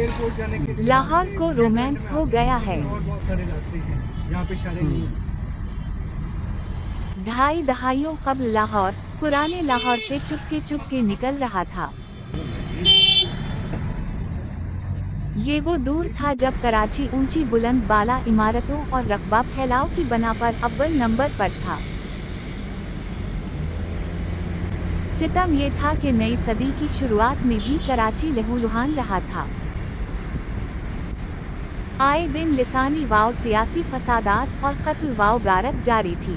Airport जाने के लिए लाहौर को रोमांस हो गया है। और बहुत सारे रास्ते हैं, यहाँ पे शायद नहीं है। ढाई दहाइयों कबल लाहौर पुराने लाहौर से चुपके निकल रहा था। ये वो दूर था जब कराची ऊंची बुलंद बाला इमारतों और रकबा फैलाव की बना पर अव्वल नंबर पर था। सितम ये था कि नई सदी की शुरुआत में भी कराची लहूलुहान रहा था। आए दिन लिसानी वाव सियासी फसादात और कत्ल वाव गारत जारी थी।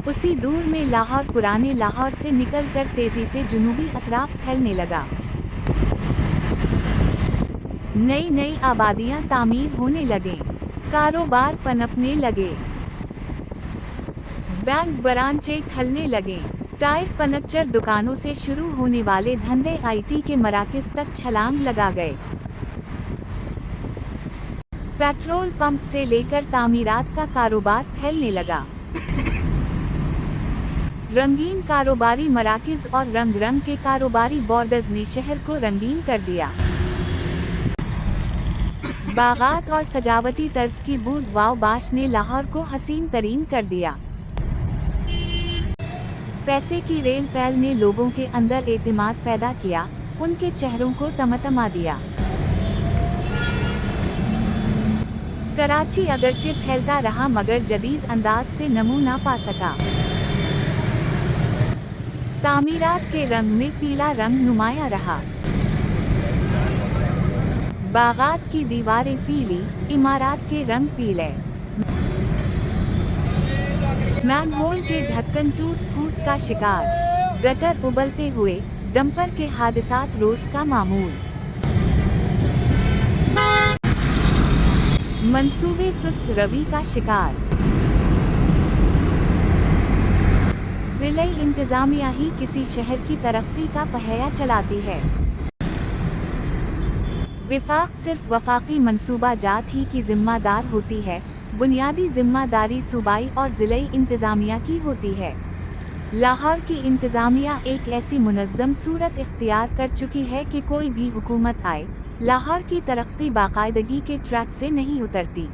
उसी दूर में लाहौर पुराने लाहौर से निकलकर तेजी से जुनूबी अतराफ फैलने लगा। नई आबादियां तामीर होने लगे, कारोबार पनपने लगे, बैंक ब्रांचें खलने लगे, टायर पंचर दुकानों से शुरू होने वाले धंधे आईटी के मराकज तक छलांग लगा गए। पेट्रोल पंप से लेकर तामीरात का कारोबार फैलने लगा। रंगीन कारोबारी मराकज और रंग के कारोबारी बॉर्डर्स ने शहर को रंगीन कर दिया। बागात और सजावटी तर्ज की बूंद वाव बाश ने लाहौर को हसीन तरीन कर दिया। पैसे की रेल पैल ने लोगों के अंदर एतमाद पैदा किया, उनके चेहरों को तमतमा दिया। कराची अगरचे फैलता रहा मगर जदीद अंदाज से नमू ना पा सका। तामीरात के रंग में पीला रंग नुमाया रहा। बागात की दीवारें पीली, इमारत के रंग पीले। मैनहोल के ढक्कन टूट फूट का शिकार, गटर उबलते हुए, डंपर के हादसात रोज का मामूल। मंसूबे सुस्त रवि का शिकार। जिले इंतजामिया ही किसी शहर की तरक्की का पहिया चलाती है। विफाक सिर्फ वफाकी मंसूबा जात ही की जिम्मेदार होती है, बुनियादी जिम्मेदारी सूबाई और जिले इंतजामिया की होती है। लाहौर की इंतजामिया एक ऐसी मुनज़्ज़म सूरत इख्तियार कर चुकी है कि कोई भी हुकूमत आए, लाहौर की तरक्की बाकायदगी के ट्रैक से नहीं उतरती।